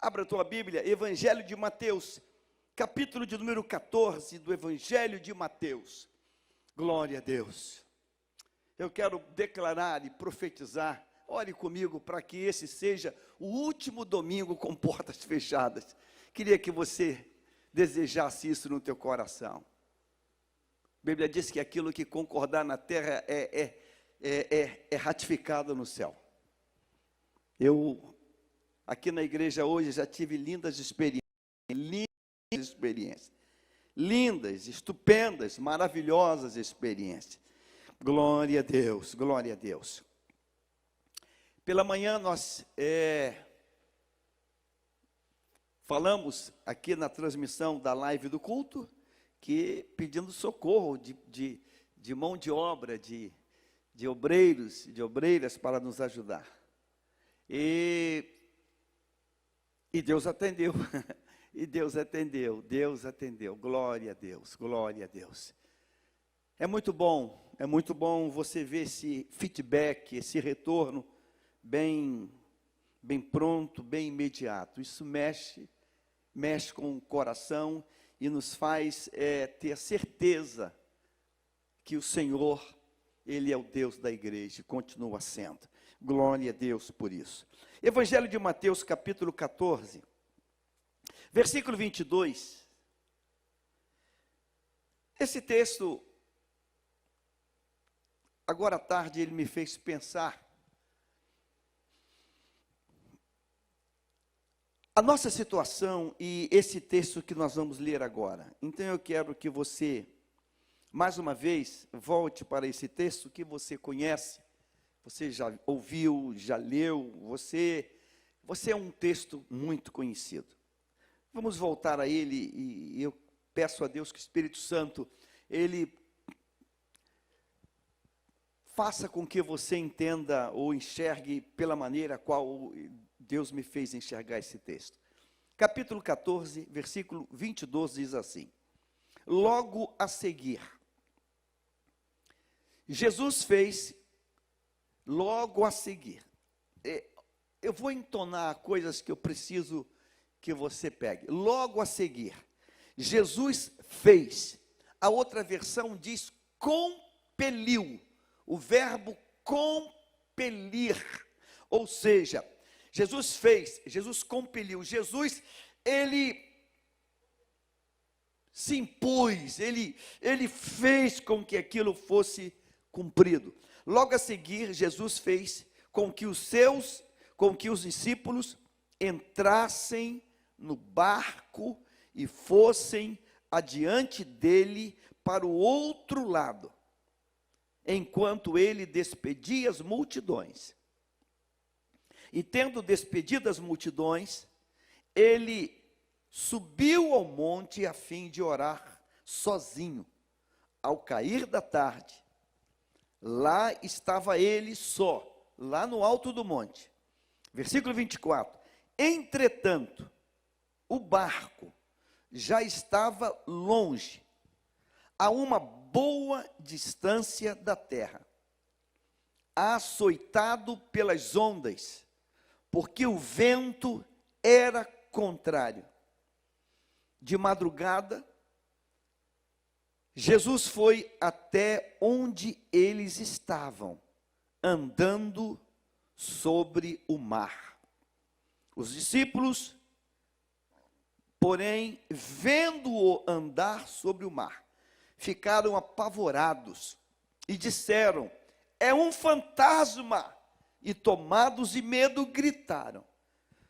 Abra a tua Bíblia, Evangelho de Mateus, capítulo de número 14 do Evangelho de Mateus. Glória a Deus. Eu quero declarar e profetizar, ore comigo para que esse seja o último domingo com portas fechadas. Queria que você desejasse isso no teu coração. A Bíblia diz que aquilo que concordar na terra é ratificado no céu. Eu, aqui na igreja hoje, já tive lindas experiências, lindas, estupendas, maravilhosas experiências. Glória a Deus, glória a Deus. Pela manhã nós falamos aqui na transmissão da live do culto, que pedindo socorro de mão de obra, de obreiros e de obreiras para nos ajudar. E Deus atendeu, Deus atendeu, glória a Deus, glória a Deus. É muito bom você ver esse feedback, esse retorno bem pronto, bem imediato. Isso mexe com o coração e nos faz ter a certeza que o Senhor, Ele é o Deus da igreja, continua sendo. Glória a Deus por isso. Evangelho de Mateus, capítulo 14, versículo 22. Esse texto, agora à tarde, ele me fez pensar. A nossa situação e esse texto que nós vamos ler agora. Então eu quero que você, mais uma vez, volte para esse texto que você conhece. Você já ouviu, já leu, você é um texto muito conhecido. Vamos voltar a ele e eu peço a Deus que o Espírito Santo, Ele faça com que você entenda ou enxergue pela maneira qual Deus me fez enxergar esse texto. Capítulo 14, versículo 22 diz assim: logo a seguir, Jesus fez, logo a seguir, eu vou entonar coisas que eu preciso que você pegue. Logo a seguir, Jesus fez. A outra versão diz compeliu. O verbo compelir. Ou seja, Jesus fez, Jesus compeliu. Jesus, ele se impôs, ele fez com que aquilo fosse cumprido. Logo a seguir, Jesus fez com que os discípulos entrassem no barco e fossem adiante dele para o outro lado, enquanto ele despedia as multidões. E tendo despedido as multidões, ele subiu ao monte a fim de orar sozinho. Ao cair da tarde, lá estava ele só, lá no alto do monte. Versículo 24. Entretanto, o barco já estava longe, a uma boa distância da terra, açoitado pelas ondas, porque o vento era contrário. De madrugada, Jesus foi até onde eles estavam, andando sobre o mar. Os discípulos, porém, vendo-o andar sobre o mar, ficaram apavorados e disseram: é um fantasma! E tomados de medo, gritaram.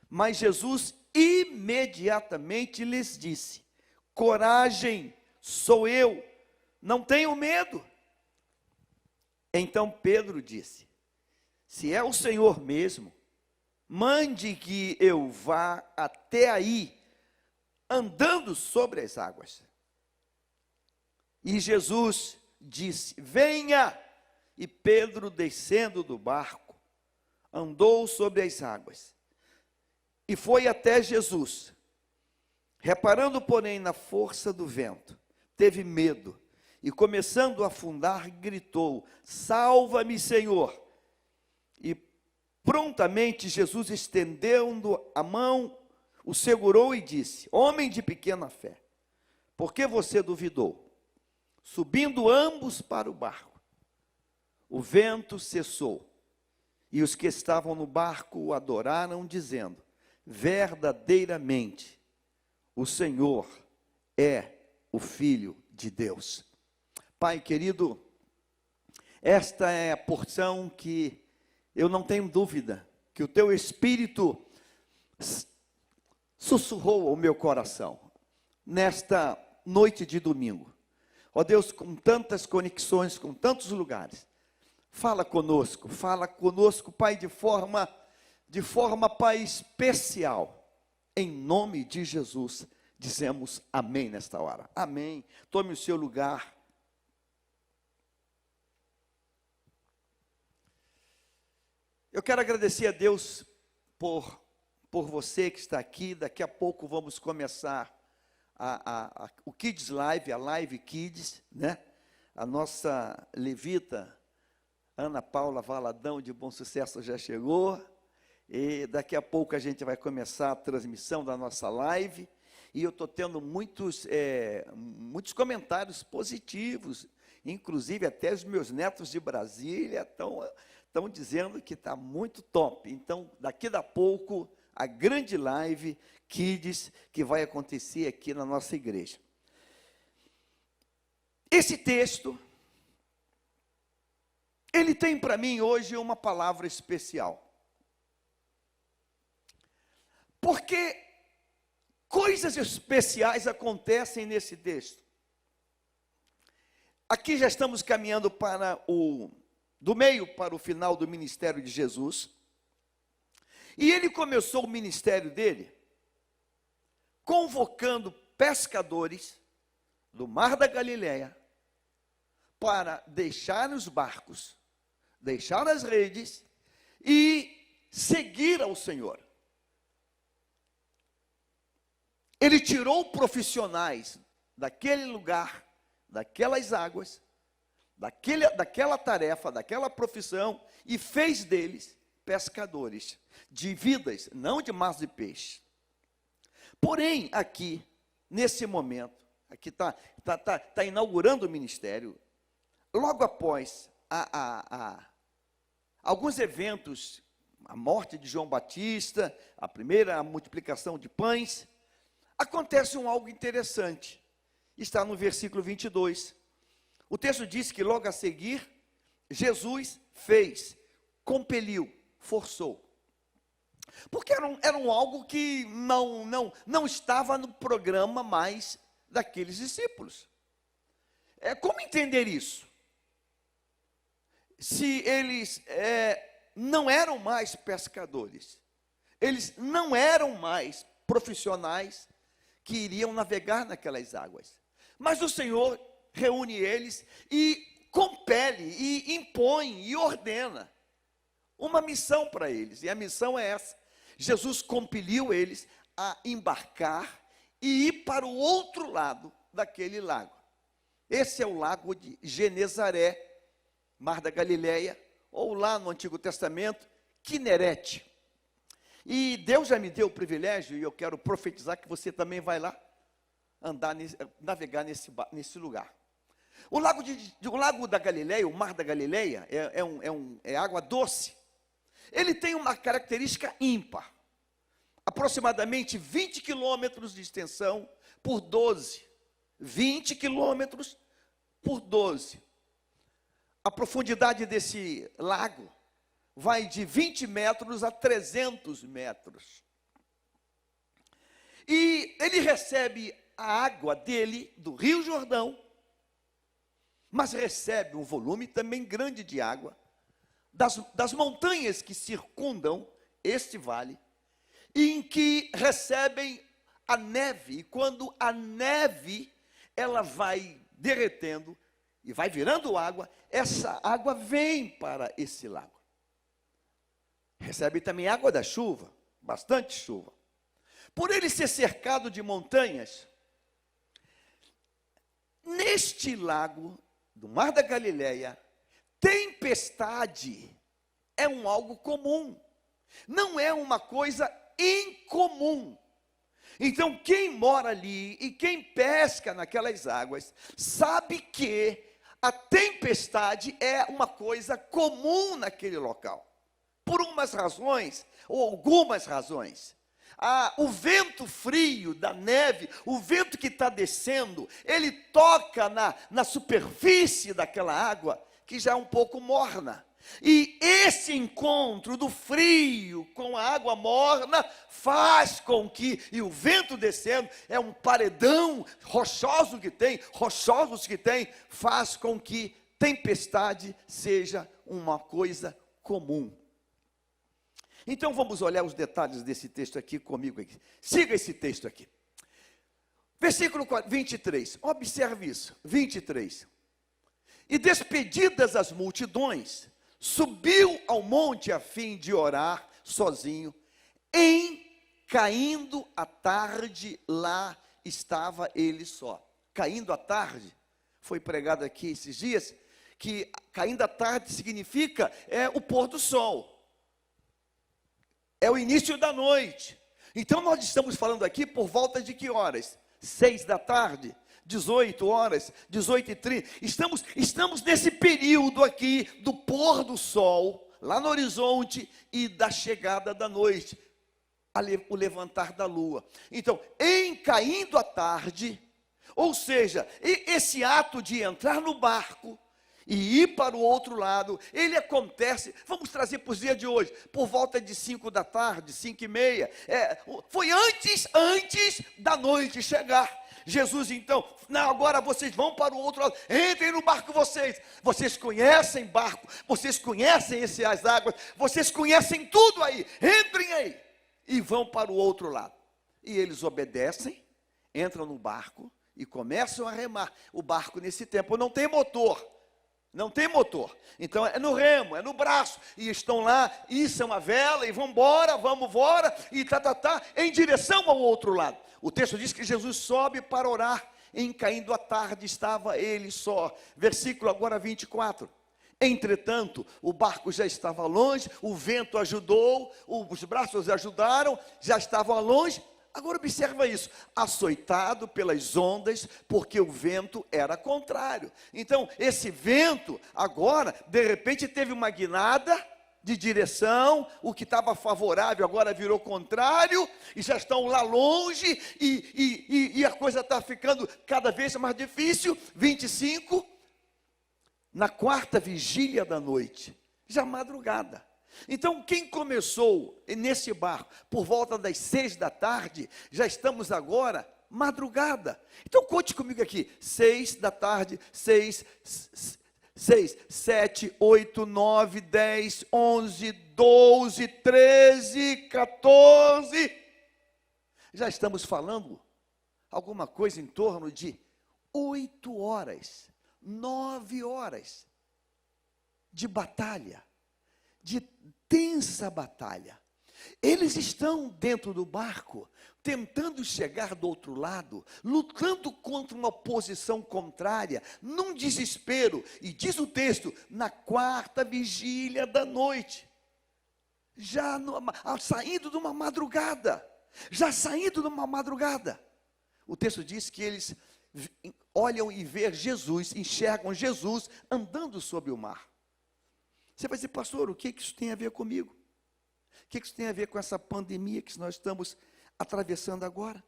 Mas Jesus imediatamente lhes disse: coragem, sou eu, não tenham medo. Então Pedro disse: se é o Senhor mesmo, mande que eu vá até aí, andando sobre as águas. E Jesus disse: venha. E Pedro, descendo do barco, andou sobre as águas e foi até Jesus. Reparando, porém, na força do vento, teve medo e, começando a afundar, gritou: salva-me, Senhor. E prontamente Jesus, estendendo a mão, o segurou e disse: homem de pequena fé, por que você duvidou? Subindo ambos para o barco, o vento cessou, e os que estavam no barco o adoraram, dizendo: verdadeiramente, o Senhor é o Filho de Deus. Pai querido, esta é a porção que eu não tenho dúvida que o teu Espírito sussurrou ao meu coração nesta noite de domingo. Ó Deus, com tantas conexões, com tantos lugares, fala conosco, Pai, de forma, Pai, especial. Em nome de Jesus, dizemos amém nesta hora. Amém. Tome o seu lugar. Eu quero agradecer a Deus por você que está aqui. Daqui a pouco vamos começar o Kids Live, a Live Kids, né? A nossa levita, Ana Paula Valadão, de Bom Sucesso, já chegou. E daqui a pouco a gente vai começar a transmissão da nossa live. E eu estou tendo muitos comentários positivos. Inclusive, até os meus netos de Brasília estão dizendo que está muito top. Então, daqui a pouco, a grande live Kids que vai acontecer aqui na nossa igreja. Esse texto, ele tem para mim hoje uma palavra especial. Porque coisas especiais acontecem nesse texto. Aqui já estamos caminhando do meio para o final do ministério de Jesus. E ele começou o ministério dele convocando pescadores do Mar da Galileia para deixar os barcos, deixar as redes e seguir ao Senhor. Ele tirou profissionais daquele lugar, daquelas águas, daquela tarefa, daquela profissão, e fez deles pescadores de vidas, não de massas de peixe. Porém, aqui, nesse momento, aqui está inaugurando o ministério, logo após alguns eventos, a morte de João Batista, a primeira multiplicação de pães, acontece algo interessante. Está no versículo 22. O texto diz que logo a seguir, Jesus fez, compeliu, forçou. Porque era algo que não estava no programa mais daqueles discípulos. Como entender isso? Se eles não eram mais pescadores, eles não eram mais profissionais que iriam navegar naquelas águas. Mas o Senhor reúne eles e compele, e impõe, e ordena uma missão para eles. E a missão é essa. Jesus compeliu eles a embarcar e ir para o outro lado daquele lago. Esse é o lago de Genezaré, Mar da Galileia, ou lá no Antigo Testamento, Quinerete. E Deus já me deu o privilégio, e eu quero profetizar que você também vai lá navegar nesse lugar. O lago da Galileia, o Mar da Galileia, é água doce. Ele tem uma característica ímpar. Aproximadamente 20 quilômetros de extensão por 12. 20 quilômetros por 12. A profundidade desse lago vai de 20 metros a 300 metros. E ele recebe a água dele, do Rio Jordão, mas recebe um volume também grande de água das montanhas que circundam este vale, e em que recebem a neve. E quando a neve ela vai derretendo e vai virando água, essa água vem para esse lago. Recebe também água da chuva, bastante chuva. Por ele ser cercado de montanhas, neste lago do Mar da Galileia, tempestade é algo comum, não é uma coisa incomum. Então, quem mora ali e quem pesca naquelas águas, sabe que a tempestade é uma coisa comum naquele local. Por umas razões, ou algumas razões. O vento frio da neve, o vento que está descendo, ele toca na superfície daquela água, que já é um pouco morna. E esse encontro do frio com a água morna faz com que, e o vento descendo, é um paredão rochosos que tem, faz com que tempestade seja uma coisa comum. Então vamos olhar os detalhes desse texto aqui comigo. Siga esse texto aqui. Versículo 23, observe isso, 23. E despedidas as multidões, subiu ao monte a fim de orar sozinho. Caindo a tarde, lá estava ele só. Caindo a tarde, foi pregado aqui esses dias, que caindo a tarde significa o pôr do sol. É o início da noite. Então nós estamos falando aqui por volta de que horas? 6 da tarde, 18 horas, 18h30. Estamos nesse período aqui do pôr do sol, lá no horizonte, e da chegada da noite, o levantar da lua. Então, caindo a tarde, ou seja, esse ato de entrar no barco e ir para o outro lado, ele acontece, vamos trazer para os dias de hoje, por volta de 5 da tarde, 5h30, foi antes da noite chegar. Jesus então, não, agora vocês vão para o outro lado, entrem no barco vocês conhecem barco, vocês conhecem as águas, vocês conhecem tudo aí, entrem aí, e vão para o outro lado. E eles obedecem, entram no barco e começam a remar. O barco nesse tempo não tem motor, então é no remo, é no braço, e estão lá, içam a vela, e vamos embora, e em direção ao outro lado. O texto diz que Jesus sobe para orar, caindo a tarde estava ele só. Versículo agora 24. Entretanto, o barco já estava longe, o vento ajudou, os braços ajudaram, já estavam longe. Agora observa isso, açoitado pelas ondas, porque o vento era contrário. Então, esse vento, agora, de repente, teve uma guinada de direção, o que estava favorável agora virou contrário, e já estão lá longe, e a coisa está ficando cada vez mais difícil. 25, na 4ª vigília da noite, já madrugada. Então, quem começou nesse barco por volta das 6 da tarde, já estamos agora madrugada. Então, conte comigo aqui, 6 da tarde, 6, 7, 8, 9, 10, 11, 12, 13, 14. Já estamos falando alguma coisa em torno de 8 horas, 9 horas de batalha, de tensa batalha. Eles estão dentro do barco, tentando chegar do outro lado, lutando contra uma posição contrária, num desespero, e diz o texto, na 4ª vigília da noite, saindo de uma madrugada, o texto diz que eles olham e veem Jesus, enxergam Jesus andando sobre o mar. Você vai dizer, pastor, o que isso tem a ver comigo? O que isso tem a ver com essa pandemia que nós estamos atravessando agora?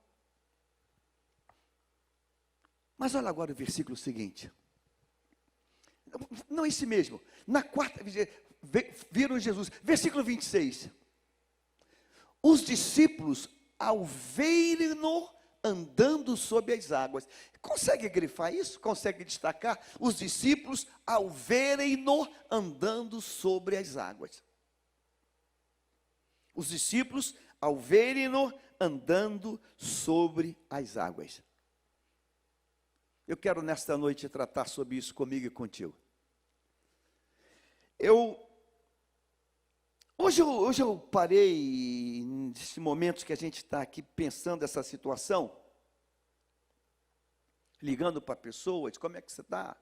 Mas olha agora o versículo seguinte. Não, esse mesmo. Na 4ª vigília, viram Jesus. Versículo 26. Os discípulos, ao verem-no andando sobre as águas. Consegue grifar isso? Consegue destacar? Os discípulos, ao verem-no andando sobre as águas. Os discípulos, ao verem-no andando sobre as águas. Eu quero nesta noite tratar sobre isso comigo e contigo. Hoje eu parei, nesse momento que a gente está aqui pensando essa situação, ligando para pessoas, como é que você está?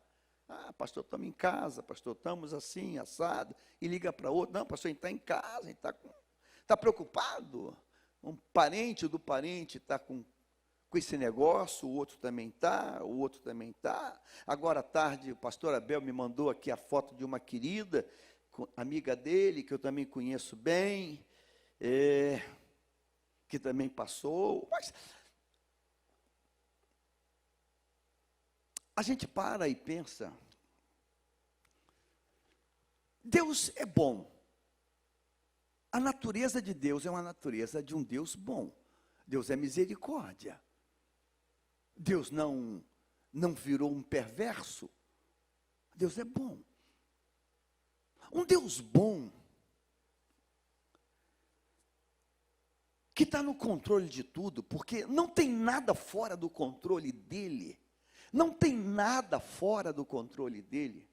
Ah, pastor, estamos em casa, pastor, estamos assim, assado, e liga para outro, não, pastor, a gente está em casa, a gente está preocupado, um parente do parente está com esse negócio, o outro também está, o outro também está. Agora à tarde, o pastor Abel me mandou aqui a foto de uma querida, amiga dele, que eu também conheço bem, que também passou. Mas a gente para e pensa, Deus é bom. A natureza de Deus é uma natureza de um Deus bom. Deus é misericórdia. Deus não virou um perverso. Deus é bom. Um Deus bom, que está no controle de tudo, porque não tem nada fora do controle dele. Não tem nada fora do controle dele.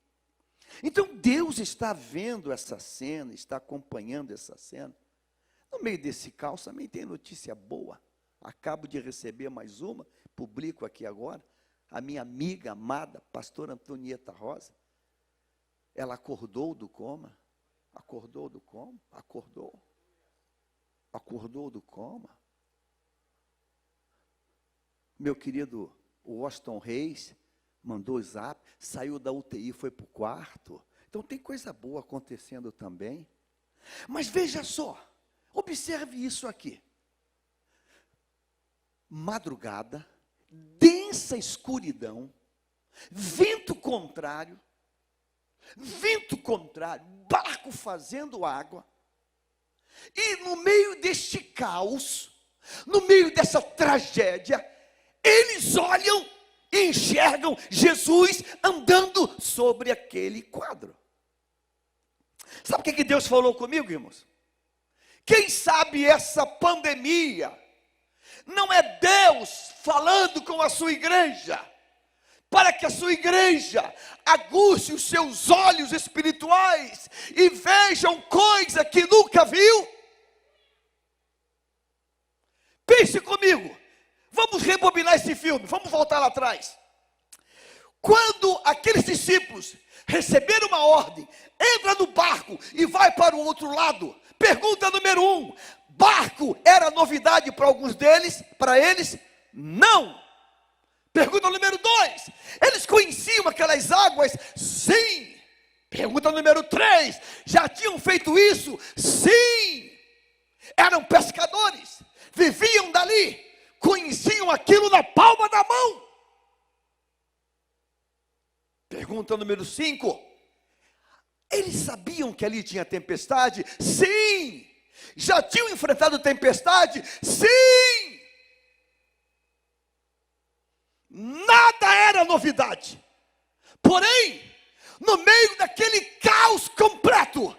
Então Deus está vendo essa cena, está acompanhando essa cena. No meio desse caos também tem notícia boa. Acabo de receber mais uma, publico aqui agora. A minha amiga amada, pastora Antonieta Rosa, ela acordou do coma. Acordou do coma? Acordou. Acordou do coma. Meu querido Washington Reis mandou o zap, saiu da UTI, foi para o quarto. Então tem coisa boa acontecendo também. Mas veja só, observe isso aqui. Madrugada, densa escuridão, vento contrário, barco fazendo água, e no meio deste caos, no meio dessa tragédia, eles olham e enxergam Jesus andando sobre aquele quadro. Sabe o que Deus falou comigo, irmãos? Quem sabe essa pandemia não é Deus falando com a sua igreja, para que a sua igreja aguce os seus olhos espirituais e vejam coisa que nunca viu? Pense comigo, vamos rebobinar esse filme, vamos voltar lá atrás. Quando aqueles discípulos receberam uma ordem, entra no barco e vai para o outro lado. Pergunta número 1, barco era novidade para alguns deles, para eles, não. Pergunta número 2, eles conheciam aquelas águas? Sim. Pergunta número 3, já tinham feito isso? Sim. Eram pescadores, viviam dali, conheciam aquilo na palma da mão. Pergunta número 5, eles sabiam que ali tinha tempestade? Sim. Já tinham enfrentado tempestade? Sim. Nada era novidade. Porém, no meio daquele caos completo,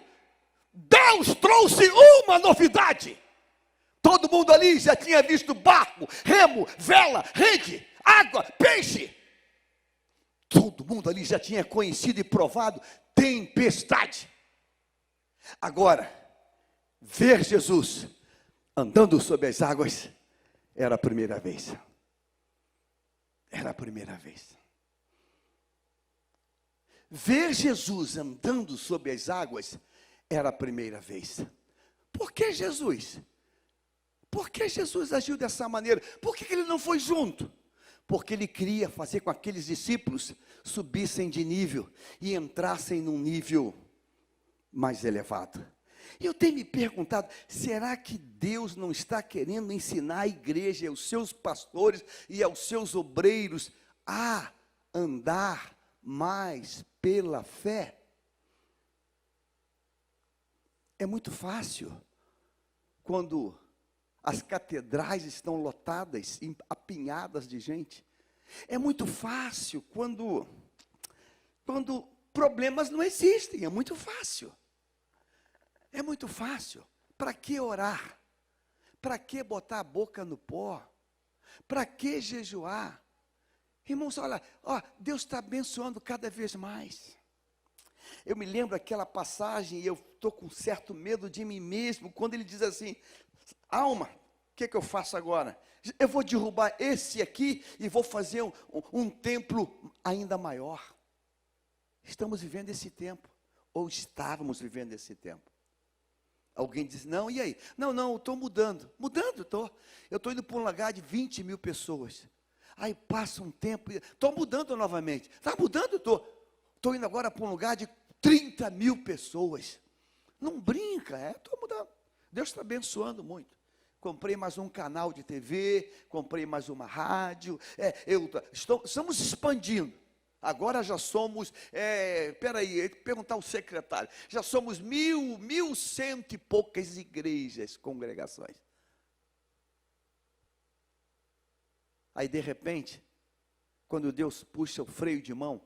Deus trouxe uma novidade. Todo mundo ali já tinha visto barco, remo, vela, rede, água, peixe. Todo mundo ali já tinha conhecido e provado tempestade. Agora, ver Jesus andando sobre as águas era a primeira vez. Era a primeira vez. Ver Jesus andando sobre as águas era a primeira vez. Por que Jesus? Por que Jesus agiu dessa maneira? Por que ele não foi junto? Porque ele queria fazer com que aqueles discípulos subissem de nível e entrassem num nível mais elevado. E eu tenho me perguntado, será que Deus não está querendo ensinar a igreja, aos seus pastores e aos seus obreiros a andar mais pela fé? É muito fácil quando as catedrais estão lotadas, apinhadas de gente. É muito fácil quando problemas não existem, é muito fácil. É muito fácil. Para que orar? Para que botar a boca no pó? Para que jejuar? Irmãos, olha, Deus está abençoando cada vez mais. Eu me lembro aquela passagem, e eu estou com certo medo de mim mesmo, quando ele diz assim, alma, o que eu faço agora? Eu vou derrubar esse aqui e vou fazer um templo ainda maior. Estamos vivendo esse tempo, ou estávamos vivendo esse tempo. Alguém diz, não, e aí? Não, eu estou mudando. Mudando, estou. Eu estou indo para um lugar de 20 mil pessoas. Aí passa um tempo, estou mudando novamente. Está mudando? Estou indo agora para um lugar de 30 mil pessoas. Não brinca, estou mudando. Deus está abençoando muito. Comprei mais um canal de TV, comprei mais uma rádio. Estamos expandindo. Agora já somos, peraí, perguntar ao secretário, já somos 1.100 e poucas igrejas, congregações. Aí de repente, quando Deus puxa o freio de mão,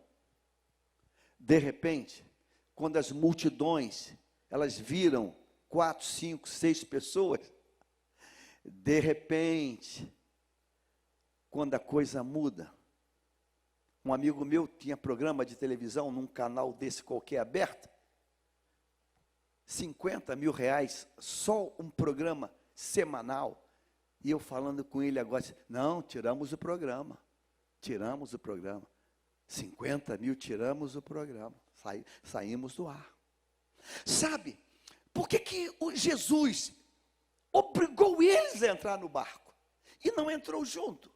de repente, quando as multidões, elas viram 4, 5, 6 pessoas, de repente, quando a coisa muda, um amigo meu tinha programa de televisão num canal desse qualquer aberto, 50 mil reais, só um programa semanal, e eu falando com ele agora, não, tiramos o programa, 50 mil, tiramos o programa, saímos do ar. Sabe, por que Jesus obrigou eles a entrar no barco, e não entrou junto?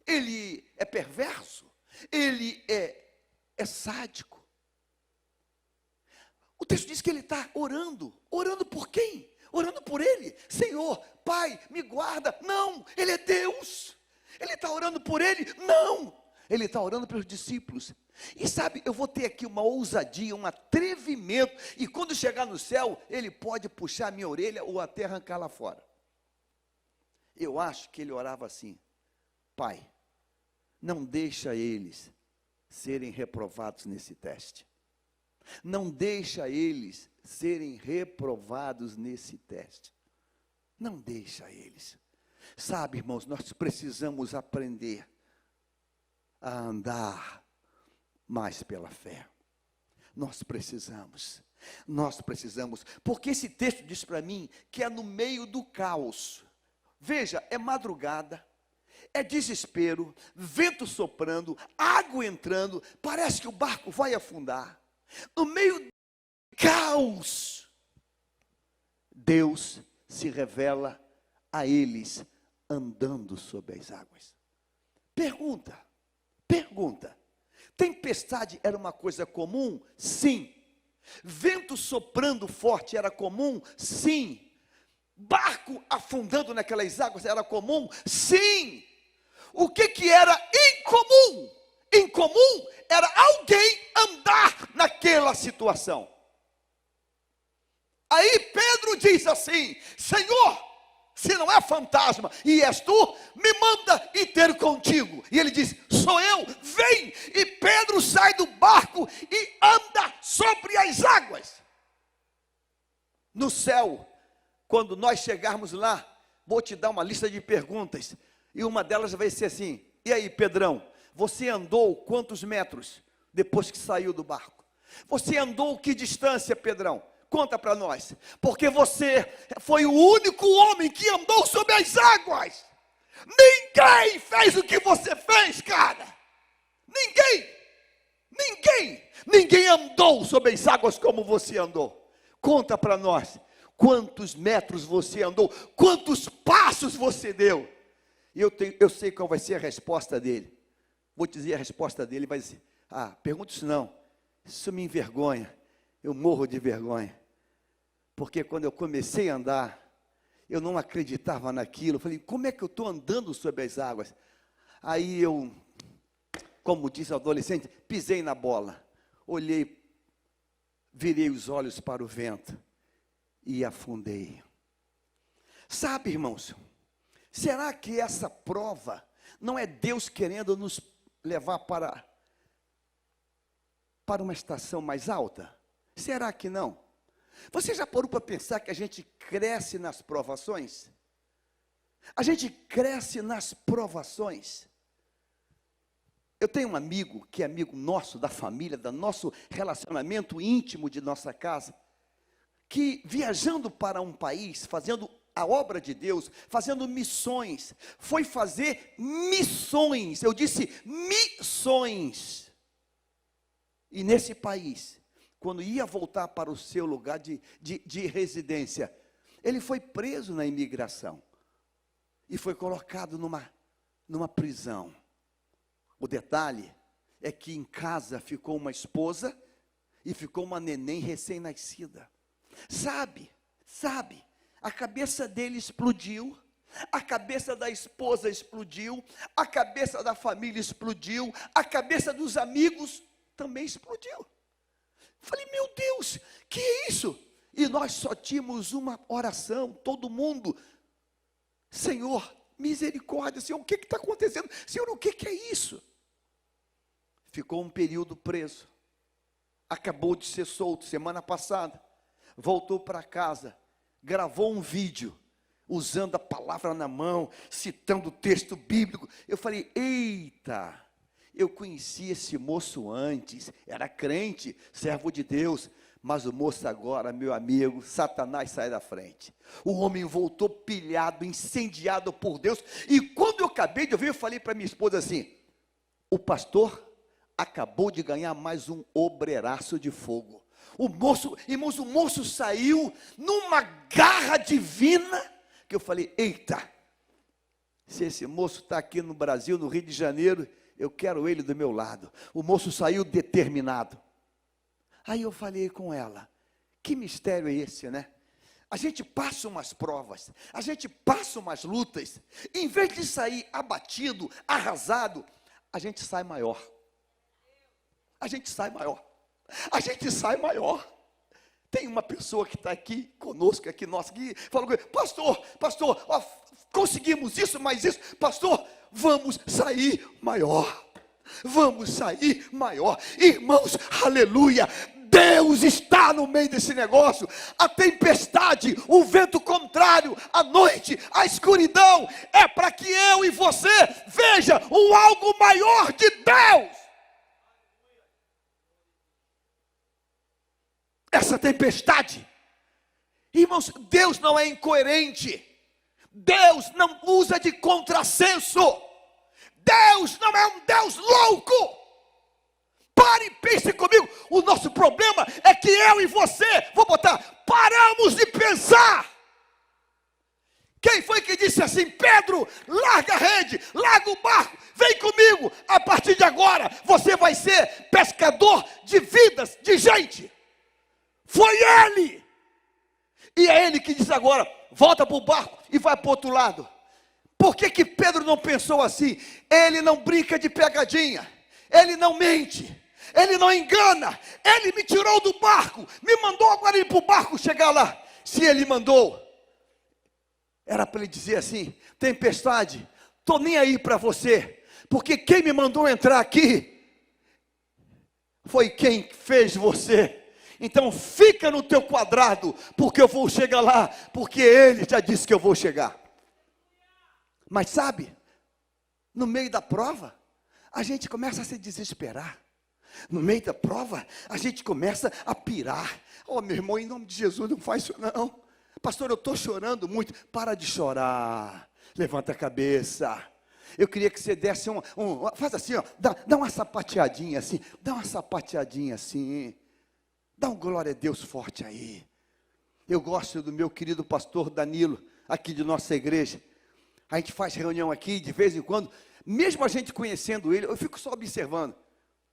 Ele é perverso? Ele é sádico? O texto diz que ele está orando por quem? Orando por ele. Senhor, Pai, me guarda. Não, ele é Deus. Ele está orando por ele? Não, ele está orando pelos discípulos. E sabe, eu vou ter aqui uma ousadia, um atrevimento, e quando chegar no céu, ele pode puxar a minha orelha ou até arrancar lá fora. Eu acho que ele orava assim: Pai, não deixa eles serem reprovados nesse teste. Não deixa eles serem reprovados nesse teste. Não deixa eles. Sabe, irmãos, nós precisamos aprender a andar mais pela fé. Nós precisamos, porque esse texto diz para mim que é no meio do caos. Veja, é madrugada, é desespero, vento soprando, água entrando, parece que o barco vai afundar. No meio do caos, Deus se revela a eles andando sobre as águas. Pergunta, tempestade era uma coisa comum? Sim. Vento soprando forte era comum? Sim. Barco afundando naquelas águas era comum? Sim. O que era incomum? Incomum era alguém andar naquela situação. Aí Pedro diz assim: Senhor, se não é fantasma e és tu, me manda ir ter contigo. E ele diz: sou eu, vem. E Pedro sai do barco e anda sobre as águas. No céu, quando nós chegarmos lá, vou te dar uma lista de perguntas, e uma delas vai ser assim: e aí, Pedrão, você andou quantos metros depois que saiu do barco? Você andou que distância, Pedrão? Conta para nós, porque você foi o único homem que andou sobre as águas. Ninguém fez o que você fez, cara. Ninguém andou sobre as águas como você andou. Conta para nós, quantos metros você andou, quantos passos você deu. E eu sei qual vai ser a resposta dele. Vou te dizer a resposta dele, vai dizer: pergunta isso não, isso me envergonha, eu morro de vergonha. Porque quando eu comecei a andar, eu não acreditava naquilo. Eu falei: como é que eu estou andando sobre as águas? Aí eu, como diz o adolescente, pisei na bola. Olhei, virei os olhos para o vento e afundei. Sabe, irmãos, será que essa prova não é Deus querendo nos levar para uma estação mais alta? Será que não? Você já parou para pensar que a gente cresce nas provações? A gente cresce nas provações. Eu tenho um amigo, que é amigo nosso, da família, do nosso relacionamento íntimo de nossa casa, que viajando para um país, fazendo a obra de Deus, fazendo missões, foi fazer missões, eu disse missões. E nesse país, quando ia voltar para o seu lugar de residência, ele foi preso na imigração e foi colocado numa prisão. O detalhe é que em casa ficou uma esposa e ficou uma neném recém-nascida. Sabe, a cabeça dele explodiu, a cabeça da esposa explodiu, a cabeça da família explodiu, a cabeça dos amigos também explodiu. Falei, meu Deus, que é isso? E nós só tínhamos uma oração, todo mundo: Senhor, misericórdia, Senhor, o que está acontecendo? Senhor, o que é isso? Ficou um período preso, acabou de ser solto semana passada, voltou para casa, gravou um vídeo, usando a palavra na mão, citando o texto bíblico. Eu falei, eita, eu conheci esse moço antes, era crente, servo de Deus, mas o moço agora, meu amigo, Satanás sai da frente. O homem voltou pilhado, incendiado por Deus, e quando eu acabei de ouvir, eu falei para minha esposa assim: o pastor acabou de ganhar mais um obreiraço de fogo. O moço, irmãos, o moço saiu numa garra divina, que eu falei, eita, se esse moço está aqui no Brasil, no Rio de Janeiro, eu quero ele do meu lado. O moço saiu determinado. Aí eu falei com ela, que mistério é esse, né? A gente passa umas provas, a gente passa umas lutas, em vez de sair abatido, arrasado, a gente sai maior. A gente sai maior. A gente sai maior. Tem uma pessoa que está aqui conosco, aqui, nossa, que falou: pastor, ó, conseguimos isso, mas isso, pastor, vamos sair maior. Vamos sair maior. Irmãos, aleluia. Deus está no meio desse negócio. A tempestade, o vento contrário, a noite, a escuridão, é para que eu e você veja um algo maior de Deus. Essa tempestade, irmãos, Deus não é incoerente, Deus não usa de contrassenso, Deus não é um Deus louco. Pare e pense comigo, o nosso problema é que eu e você, paramos de pensar. Quem foi que disse assim: Pedro, larga a rede, larga o barco, vem comigo, a partir de agora você vai ser pescador de vidas, de gente? Foi ele. E é ele que diz agora: volta para o barco e vai para o outro lado. Por que Pedro não pensou assim? Ele não brinca de pegadinha, ele não mente, ele não engana. Ele me tirou do barco, me mandou agora ir para o barco chegar lá. Se ele mandou, era para ele dizer assim: tempestade, estou nem aí para você, porque quem me mandou entrar aqui foi quem fez você. Então fica no teu quadrado, porque eu vou chegar lá, porque ele já disse que eu vou chegar. Mas sabe, no meio da prova, a gente começa a se desesperar. No meio da prova, a gente começa a pirar. Oh, meu irmão, em nome de Jesus, não faz isso não. Pastor, eu estou chorando muito. Para de chorar, levanta a cabeça. Eu queria que você desse faz assim, ó, dá uma sapateadinha assim, dá um glória a Deus forte aí. Eu gosto do meu querido pastor Danilo, aqui de nossa igreja. A gente faz reunião aqui, de vez em quando, mesmo a gente conhecendo ele, eu fico só observando.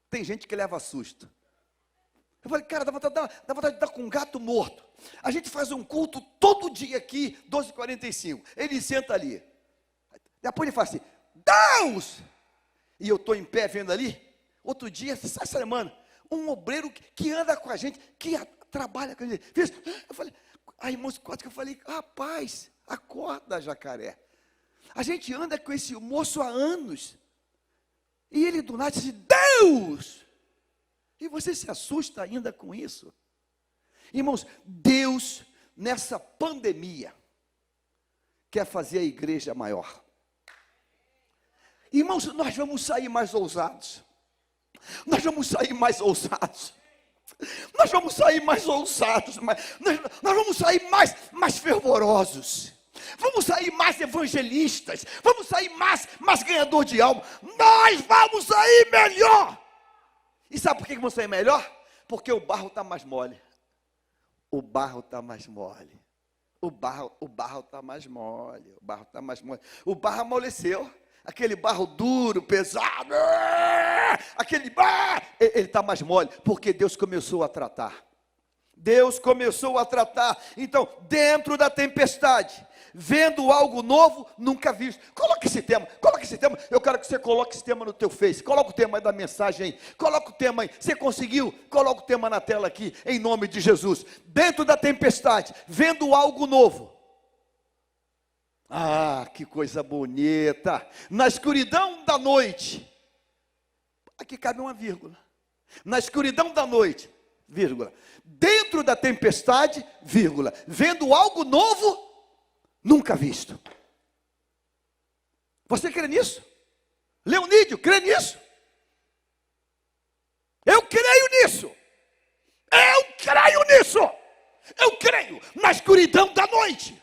Tem gente que leva susto. Eu falei, cara, dá vontade de dar com um gato morto. A gente faz um culto todo dia aqui, 12h45. Ele senta ali. Depois ele fala assim: Deus! E eu estou em pé vendo ali. Outro dia, essa semana, um obreiro que anda com a gente, que trabalha com a gente. Eu falei, aí irmãos, quase que eu falei: rapaz, acorda, jacaré. A gente anda com esse moço há anos. E ele do nada diz: Deus! E você se assusta ainda com isso? Irmãos, Deus, nessa pandemia, quer fazer a igreja maior. Irmãos, nós vamos sair mais ousados. Nós vamos sair mais ousados. Nós vamos sair mais ousados. Nós vamos sair mais fervorosos. Vamos sair mais evangelistas. Vamos sair mais ganhador de alma. Nós vamos sair melhor. E sabe por que vamos sair melhor? porque o barro está mais mole. O barro está mais mole. O barro está mais mole. O barro está mais mole. O barro amoleceu. Aquele barro duro, pesado, aquele barro, ele está mais mole, porque Deus começou a tratar. Deus começou a tratar. Então, dentro da tempestade, vendo algo novo, nunca visto. Coloque esse tema. Eu quero que você coloque esse tema no teu Face. Coloca o tema aí da mensagem aí. Coloca o tema aí. Você conseguiu? Coloca o tema na tela aqui, em nome de Jesus. Dentro da tempestade, vendo algo novo. Ah, que coisa bonita. Na escuridão da noite. Aqui cabe uma vírgula. Na escuridão da noite, vírgula. Dentro da tempestade, vírgula. Vendo algo novo, nunca visto. Você crê nisso? Leonídio, crê nisso? Eu creio nisso. Eu creio nisso. Eu creio na escuridão da noite.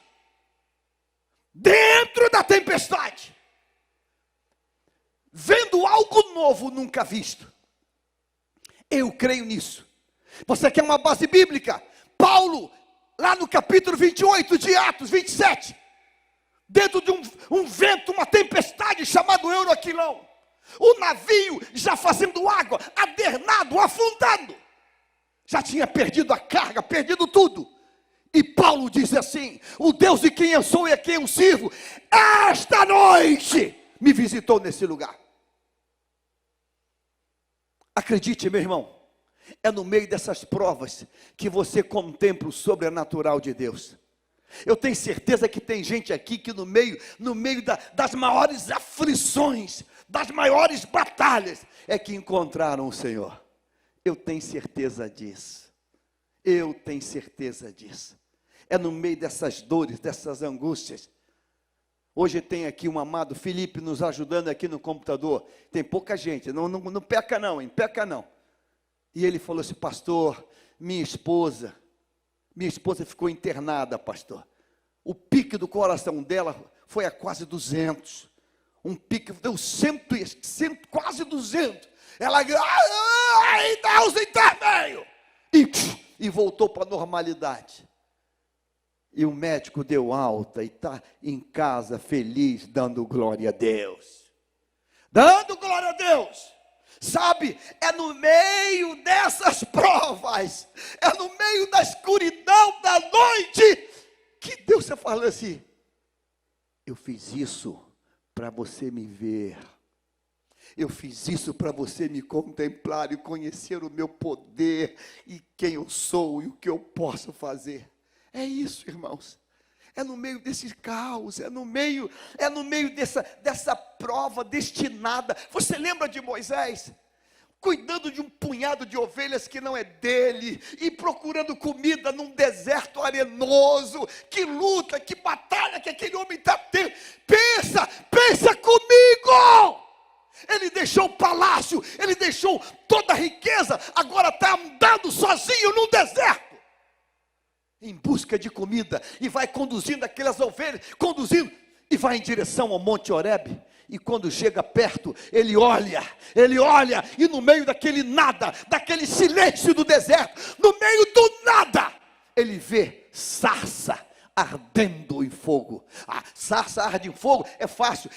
Dentro da tempestade, vendo algo novo nunca visto. Eu creio nisso. Você quer uma base bíblica? Paulo, lá no capítulo 28 de Atos 27, dentro de um vento, uma tempestade chamado Euroquilão, o navio já fazendo água, adernado, afundando, já tinha perdido a carga, perdido tudo. E Paulo diz assim: o Deus de quem eu sou e a quem eu sirvo, esta noite me visitou nesse lugar. Acredite, meu irmão, é no meio dessas provas que você contempla o sobrenatural de Deus. Eu tenho certeza que tem gente aqui que no meio das maiores aflições, das maiores batalhas, é que encontraram o Senhor. Eu tenho certeza disso. Eu tenho certeza disso. É no meio dessas dores, dessas angústias. Hoje tem aqui um amado Felipe nos ajudando aqui no computador. Tem pouca gente, não peca não, hein? Peca não. E ele falou assim: pastor, minha esposa ficou internada, pastor. O pique do coração dela foi a quase 200. Um pique, deu 100, quase 200. Ela, ai, Deus interveio. E voltou para a normalidade. E o médico deu alta e está em casa feliz, dando glória a Deus. Dando glória a Deus. Sabe, é no meio dessas provas, é no meio da escuridão da noite, que Deus está falando assim: eu fiz isso para você me ver. Eu fiz isso para você me contemplar e conhecer o meu poder e quem eu sou e o que eu posso fazer. É isso, irmãos. É no meio desse caos, é no meio dessa prova destinada. Você lembra de Moisés? Cuidando de um punhado de ovelhas que não é dele, e procurando comida num deserto arenoso. Que luta, que batalha que aquele homem está tendo. Pensa comigo! Ele deixou o palácio, ele deixou toda a riqueza, agora está andando sozinho num deserto, em busca de comida, e vai conduzindo aquelas ovelhas, e vai em direção ao Monte Horebe. E quando chega perto, ele olha, e no meio daquele nada, daquele silêncio do deserto, no meio do nada, ele vê sarça ardendo em fogo. A sarça arde em fogo, é fácil,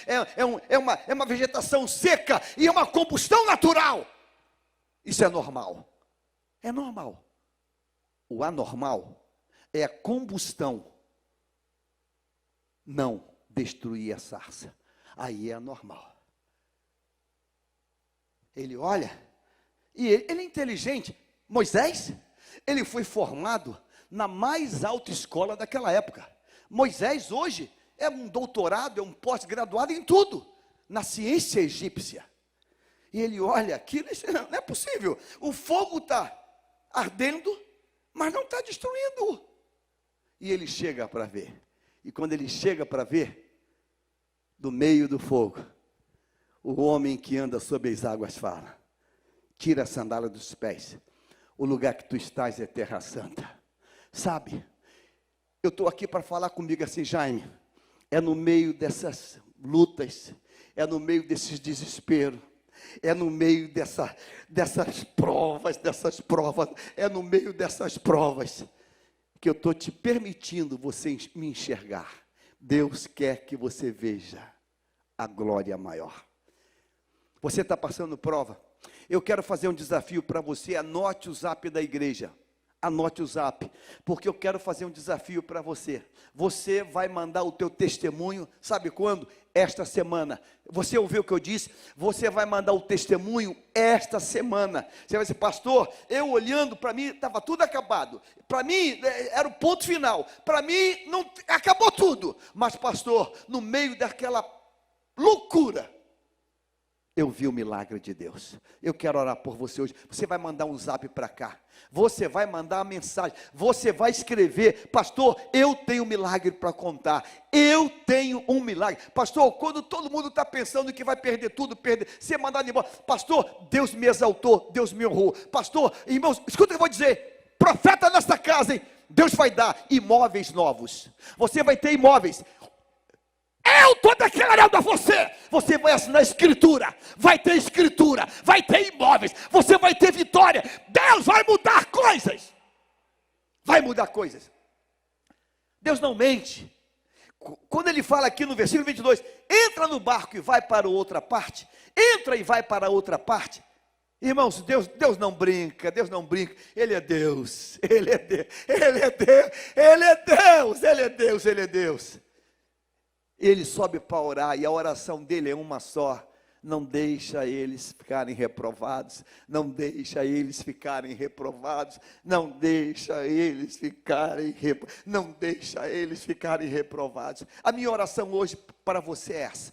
é uma vegetação seca, e é uma combustão natural. Isso é normal. É normal. O anormal é a combustão não destruir a sarça. Aí é anormal. Ele olha, e ele é inteligente. Moisés, ele foi formado na mais alta escola daquela época. Moisés hoje é um doutorado, é um pós-graduado em tudo, na ciência egípcia. E ele olha aquilo e diz: não é possível, o fogo está ardendo, mas não está destruindo. E ele chega para ver. E quando ele chega para ver, do meio do fogo, o homem que anda sobre as águas fala: tira a sandália dos pés, o lugar que tu estás é terra santa. Sabe, eu estou aqui para falar comigo assim: Jaime, é no meio dessas lutas, é no meio desses desesperos, É no meio dessas provas, é no meio dessas provas que eu estou te permitindo você me enxergar. Deus quer que você veja a glória maior. Você está passando prova? Eu quero fazer um desafio para você. Anote o zap da igreja. Anote o zap, porque eu quero fazer um desafio para você. Você vai mandar o teu testemunho, sabe quando? Esta semana. Você ouviu o que eu disse? Você vai mandar o testemunho esta semana. Você vai dizer, pastor, eu olhando para mim, estava tudo acabado. Para mim, era o ponto final. Para mim, não, acabou tudo. Mas pastor, no meio daquela loucura, eu vi o milagre de Deus. Eu quero orar por você hoje. Você vai mandar um zap para cá. Você vai mandar uma mensagem. Você vai escrever. Pastor, eu tenho um milagre para contar. Eu tenho um milagre. Pastor, quando todo mundo está pensando que vai perder tudo, ser mandado embora. Pastor, Deus me exaltou. Deus me honrou. Pastor, irmãos, escuta o que eu vou dizer. Profeta nesta casa, hein? Deus vai dar imóveis novos. Você vai ter imóveis. Eu estou declarando a você. Você vai assinar escritura. Vai ter escritura. Vai ter imóveis. Você vai ter vitória. Deus vai mudar coisas. Vai mudar coisas. Deus não mente. Quando ele fala aqui no versículo 22, entra no barco e vai para outra parte. Entra e vai para outra parte. Irmãos, Deus não brinca, Deus não brinca. Ele é Deus. Ele é Deus. Ele é Deus. Ele é Deus. Ele é Deus. Ele é Deus. Ele sobe para orar e a oração dele é uma só. Não deixa eles ficarem reprovados. Não deixa eles ficarem reprovados. Não deixa eles ficarem reprovados. Não deixa eles ficarem reprovados. A minha oração hoje para você é essa.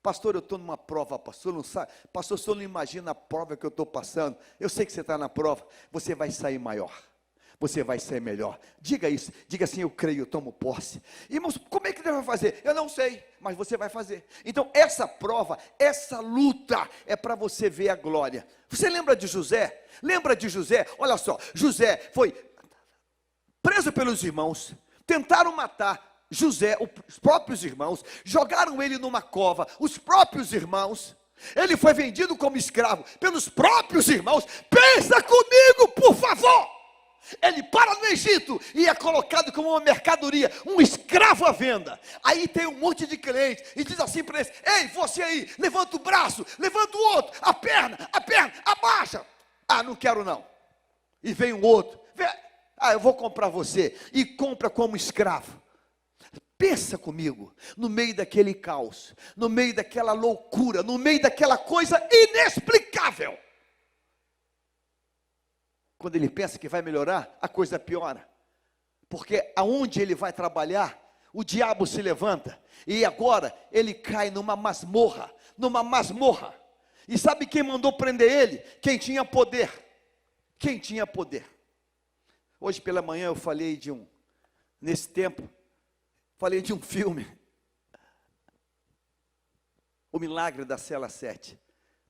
Pastor, eu estou numa prova, pastor, não sabe? Pastor, o senhor não imagina a prova que eu estou passando. Eu sei que você está na prova. Você vai sair maior. Você vai ser melhor. Diga isso, diga assim, eu creio, eu tomo posse. Irmãos, como é que Deus vai fazer? Eu não sei, mas você vai fazer. Então essa prova, essa luta é para você ver a glória. Você lembra de José? Lembra de José? Olha só, José foi preso pelos irmãos, tentaram matar José, os próprios irmãos, jogaram ele numa cova, os próprios irmãos. Ele foi vendido como escravo pelos próprios irmãos. Pensa comigo, por favor. Ele para no Egito e é colocado como uma mercadoria, um escravo à venda. Aí tem um monte de clientes e diz assim para eles: ei, você aí, levanta o braço, levanta o outro, a perna, abaixa. Ah, não quero não. E vem um outro, eu vou comprar você. E compra como escravo. Pensa comigo, no meio daquele caos, no meio daquela loucura, no meio daquela coisa inexplicável. Quando ele pensa que vai melhorar, a coisa piora. Porque aonde ele vai trabalhar, o diabo se levanta. E agora ele cai numa masmorra. E sabe quem mandou prender ele? Quem tinha poder. Quem tinha poder. Hoje pela manhã eu falei nesse tempo, falei de um filme. O Milagre da Cela 7.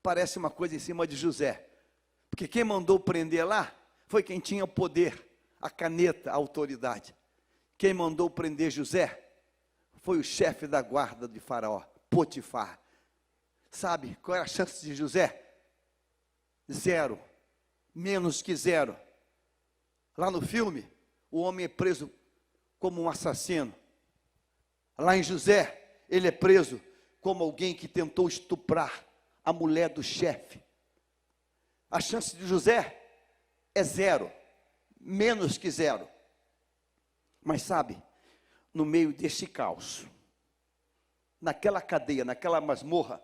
Parece uma coisa em cima de José. Porque quem mandou prender lá foi quem tinha o poder, a caneta, a autoridade. Quem mandou prender José foi o chefe da guarda de Faraó, Potifar. Sabe qual era a chance de José? 0, menos que 0. Lá no filme, o homem é preso como um assassino. Lá em José, ele é preso como alguém que tentou estuprar a mulher do chefe. A chance de José é 0, menos que 0. Mas sabe, no meio deste caos, naquela cadeia, naquela masmorra,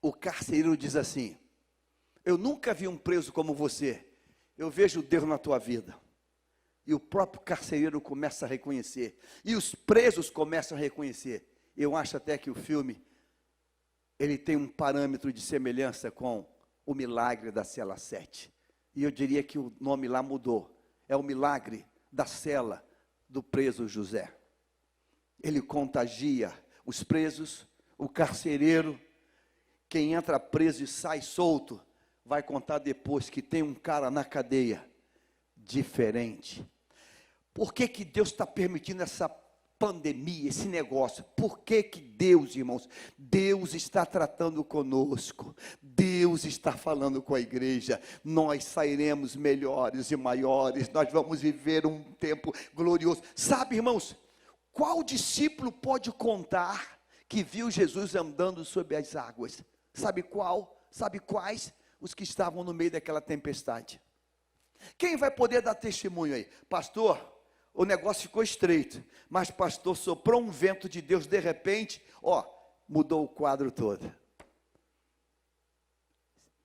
o carcereiro diz assim: eu nunca vi um preso como você, eu vejo Deus na tua vida. E o próprio carcereiro começa a reconhecer, e os presos começam a reconhecer. Eu acho até que o filme, ele tem um parâmetro de semelhança com o Milagre da Cela 7. E eu diria que o nome lá mudou. É o milagre da cela do preso José. Ele contagia os presos, o carcereiro. Quem entra preso e sai solto, vai contar depois que tem um cara na cadeia diferente. Por que que Deus está permitindo essa pandemia, esse negócio? Por que que Deus, irmãos, Deus está tratando conosco. Deus Deus está falando com a igreja. Nós sairemos melhores e maiores. Nós vamos viver um tempo glorioso. Sabe, irmãos, qual discípulo pode contar que viu Jesus andando sobre as águas? Sabe qual? Sabe quais? Os que estavam no meio daquela tempestade. Quem vai poder dar testemunho aí? Pastor, o negócio ficou estreito, mas pastor, soprou um vento de Deus, de repente, mudou o quadro todo.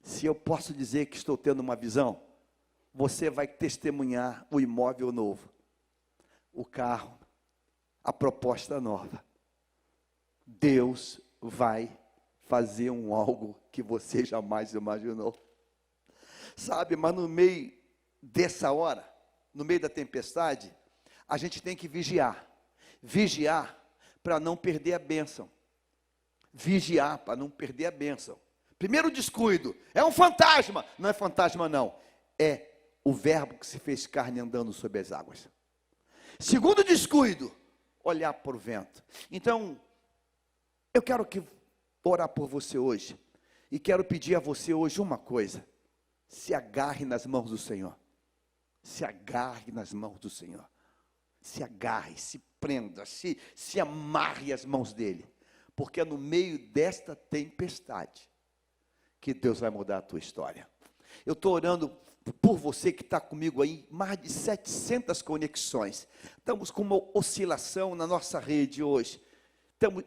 Se eu posso dizer que estou tendo uma visão, você vai testemunhar o imóvel novo, o carro, a proposta nova. Deus vai fazer algo que você jamais imaginou. Sabe, mas no meio dessa hora, no meio da tempestade, a gente tem que vigiar. Vigiar para não perder a bênção. Vigiar para não perder a bênção. Primeiro descuido, é um fantasma. Não é fantasma não, é o verbo que se fez carne andando sobre as águas. Segundo descuido, olhar para o vento. Então, eu quero orar por você hoje. E quero pedir a você hoje uma coisa. Se agarre nas mãos do Senhor. Se agarre nas mãos do Senhor. Se agarre, se prenda, se amarre às mãos dele. Porque é no meio desta tempestade que Deus vai mudar a tua história. Eu estou orando por você que está comigo aí, mais de 700 conexões. Estamos com uma oscilação na nossa rede hoje.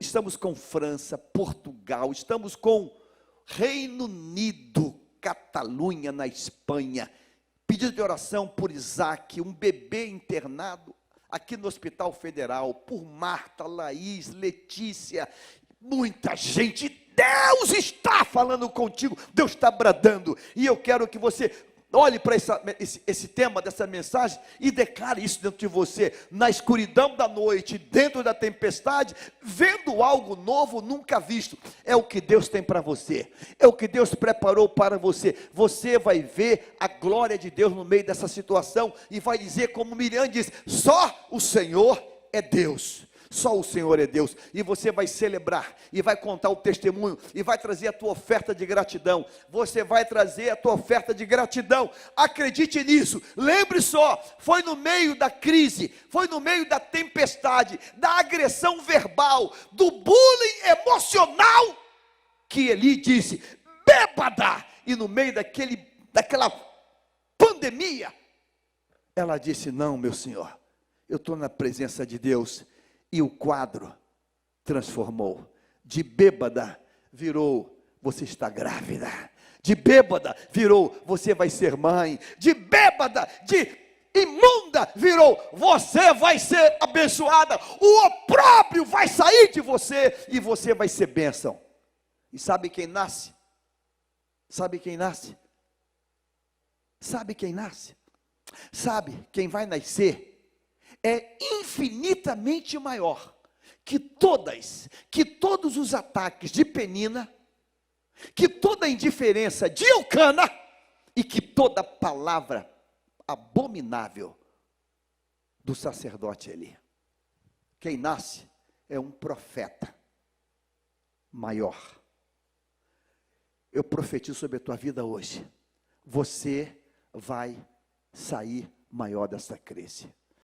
Estamos com França, Portugal, estamos com Reino Unido, Catalunha, na Espanha. Pedido de oração por Isaac, um bebê internado aqui no Hospital Federal, por Marta, Laís, Letícia, muita gente. Deus está falando contigo, Deus está bradando, e eu quero que você olhe para esse tema dessa mensagem e declare isso dentro de você, na escuridão da noite, dentro da tempestade, vendo algo novo nunca visto. É o que Deus tem para você, é o que Deus preparou para você. Você vai ver a glória de Deus no meio dessa situação e vai dizer, como Miriam diz, só o Senhor é Deus. Só o Senhor é Deus, e você vai celebrar, e vai contar o testemunho, e vai trazer a tua oferta de gratidão. Você vai trazer a tua oferta de gratidão. Acredite nisso. Lembre só, foi no meio da crise, foi no meio da tempestade, da agressão verbal, do bullying emocional, que Eli disse, bêbada, e no meio daquela pandemia, ela disse, não, meu Senhor, eu estou na presença de Deus. E o quadro transformou. De bêbada virou, você está grávida. De bêbada virou, você vai ser mãe. De bêbada, de imunda virou, você vai ser abençoada. O opróbrio vai sair de você e você vai ser bênção. E sabe quem nasce? Sabe quem nasce? Sabe quem nasce? Sabe quem vai nascer? É infinitamente maior que todos os ataques de Penina, que toda a indiferença de Eucana e que toda palavra abominável do sacerdote Eli. Quem nasce é um profeta maior. Eu profetizo sobre a tua vida hoje. Você vai sair maior dessa crise.